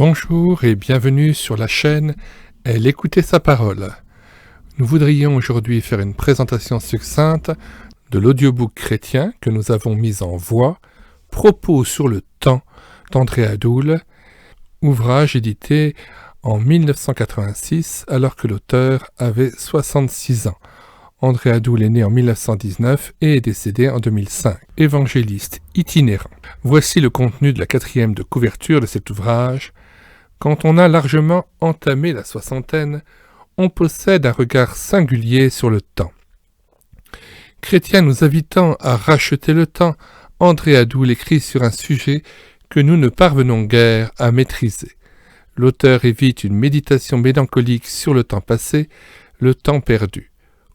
Bonjour et bienvenue sur la chaîne Elle écoutait sa parole. Nous voudrions aujourd'hui faire une présentation succincte de l'audiobook chrétien que nous avons mis en voix, Propos sur le temps d'André Adoul, ouvrage édité en 1986 alors que l'auteur avait 66 ans. André Adoul est né en 1919 et est décédé en 2005. Évangéliste itinérant. Voici le contenu de la 4e de couverture de cet ouvrage. Quand on a largement entamé la soixantaine, on possède un regard singulier sur le temps. Chrétien nous invitant à racheter le temps, André Adoul écrit sur un sujet que nous ne parvenons guère à maîtriser. L'auteur évite une méditation mélancolique sur le temps passé, le temps perdu.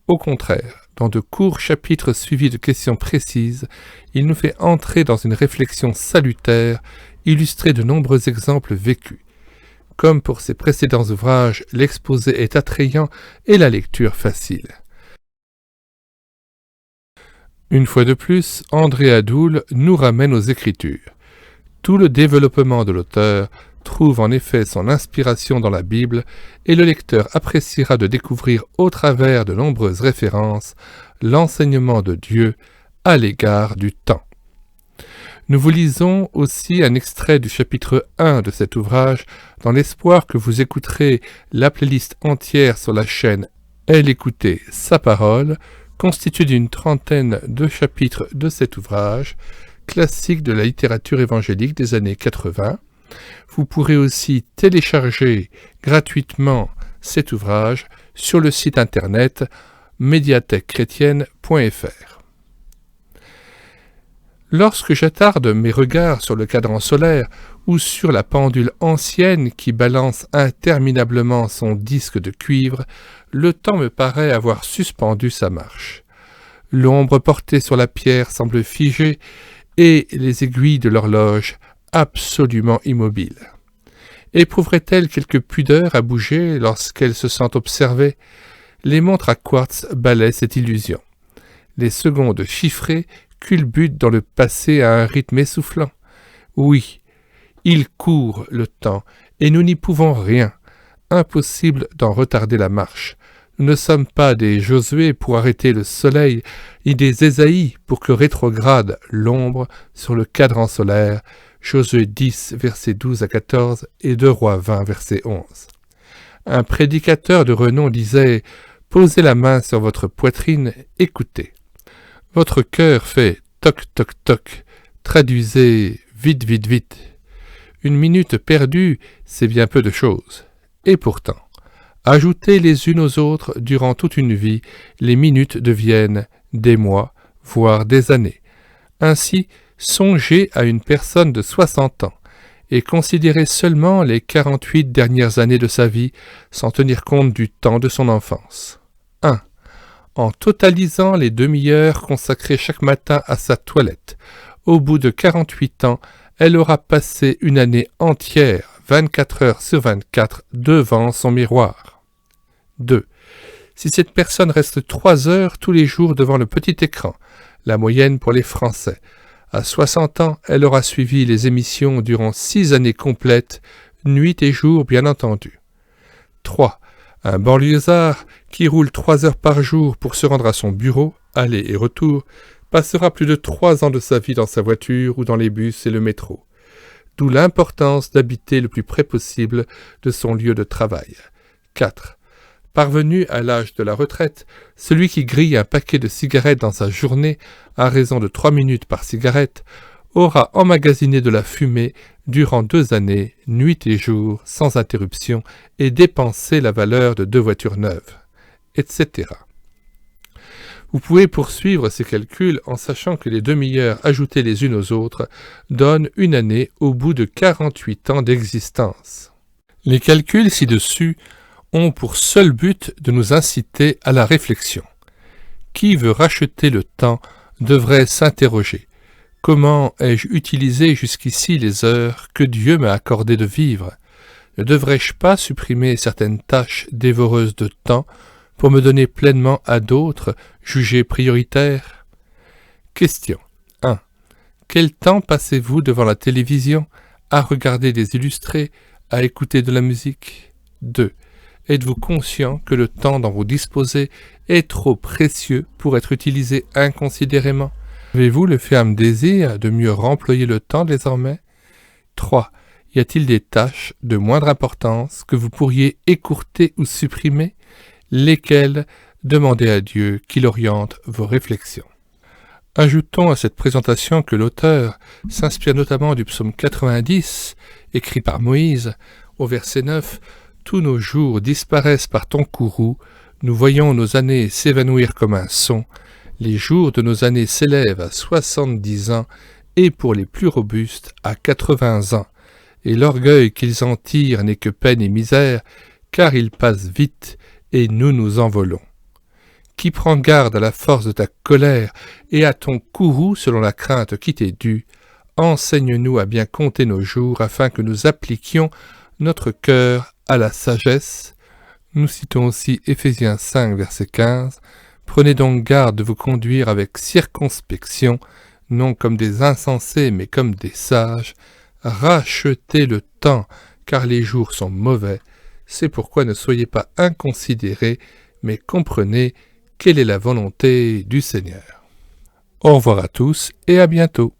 Au contraire, dans de courts chapitres suivis de questions précises, il nous fait entrer dans une réflexion salutaire, illustrée de nombreux exemples vécus. Comme pour ses précédents ouvrages, l'exposé est attrayant et la lecture facile. Une fois de plus, André Adoul nous ramène aux Écritures. Tout le développement de l'auteur trouve en effet son inspiration dans la Bible et le lecteur appréciera de découvrir au travers de nombreuses références l'enseignement de Dieu à l'égard du temps. Nous vous lisons aussi un extrait du chapitre 1 de cet ouvrage dans l'espoir que vous écouterez la playlist entière sur la chaîne Elle écoutait sa parole, constituée d'une trentaine de chapitres de cet ouvrage, classique de la littérature évangélique des années 80. Vous pourrez aussi télécharger gratuitement cet ouvrage sur le site internet médiathèquechrétienne.fr. Lorsque j'attarde mes regards sur le cadran solaire ou sur la pendule ancienne qui balance interminablement son disque de cuivre, le temps me paraît avoir suspendu sa marche. L'ombre portée sur la pierre semble figée et les aiguilles de l'horloge absolument immobile. Éprouverait-elle quelque pudeur à bouger lorsqu'elle se sent observée? Les montres à quartz balaient cette illusion. Les secondes chiffrées culbutent dans le passé à un rythme essoufflant. Oui, il court le temps, et nous n'y pouvons rien. Impossible d'en retarder la marche. Nous ne sommes pas des Josué pour arrêter le soleil, ni des Ésaïe pour que rétrograde l'ombre sur le cadran solaire. Josué 10, versets 12 à 14 et 2 Rois 20, verset 11. Un prédicateur de renom disait « Posez la main sur votre poitrine, écoutez. Votre cœur fait toc toc toc, traduisez vite vite vite. Une minute perdue, c'est bien peu de choses. Et pourtant, ajoutez les unes aux autres durant toute une vie, les minutes deviennent des mois, voire des années. Ainsi, songez à une personne de 60 ans et considérez seulement les 48 dernières années de sa vie sans tenir compte du temps de son enfance. 1. En totalisant les demi-heures consacrées chaque matin à sa toilette, au bout de 48 ans, elle aura passé une année entière, 24 heures sur 24, devant son miroir. 2. Si cette personne reste 3 heures tous les jours devant le petit écran, la moyenne pour les Français, à 60 ans, elle aura suivi les émissions durant 6 années complètes, nuit et jour bien entendu. 3. Un banlieusard qui roule 3 heures par jour pour se rendre à son bureau, aller et retour, passera plus de 3 ans de sa vie dans sa voiture ou dans les bus et le métro. D'où l'importance d'habiter le plus près possible de son lieu de travail. 4. Parvenu à l'âge de la retraite, celui qui grille un paquet de cigarettes dans sa journée, à raison de 3 minutes par cigarette, aura emmagasiné de la fumée durant 2 années, nuit et jour, sans interruption, et dépensé la valeur de 2 voitures neuves, etc. Vous pouvez poursuivre ces calculs en sachant que les demi-heures ajoutées les unes aux autres donnent une année au bout de 48 ans d'existence. Les calculs ci-dessus ont pour seul but de nous inciter à la réflexion. Qui veut racheter le temps devrait s'interroger. Comment ai-je utilisé jusqu'ici les heures que Dieu m'a accordé de vivre? Ne devrais-je pas supprimer certaines tâches dévoreuses de temps pour me donner pleinement à d'autres jugées prioritaires? Question 1. Quel temps passez-vous devant la télévision, à regarder des illustrés, à écouter de la musique? 2. Êtes-vous conscient que le temps dont vous disposez est trop précieux pour être utilisé inconsidérément? Avez-vous le ferme désir de mieux remployer le temps désormais? 3. Y a-t-il des tâches de moindre importance que vous pourriez écourter ou supprimer? Lesquelles? Demandez à Dieu qu'il oriente vos réflexions. Ajoutons à cette présentation que l'auteur s'inspire notamment du psaume 90, écrit par Moïse, au verset 9, « Tous nos jours disparaissent par ton courroux, nous voyons nos années s'évanouir comme un son, les jours de nos années s'élèvent à 70 ans, et pour les plus robustes à 80 ans, et l'orgueil qu'ils en tirent n'est que peine et misère, car ils passent vite, et nous nous envolons. Qui prend garde à la force de ta colère et à ton courroux selon la crainte qui t'est due, enseigne-nous à bien compter nos jours afin que nous appliquions notre cœur à la sagesse. » Nous citons aussi Éphésiens 5, verset 15. « Prenez donc garde de vous conduire avec circonspection, non comme des insensés, mais comme des sages. Rachetez le temps, car les jours sont mauvais. C'est pourquoi ne soyez pas inconsidérés, mais comprenez quelle est la volonté du Seigneur. » Au revoir à tous et à bientôt.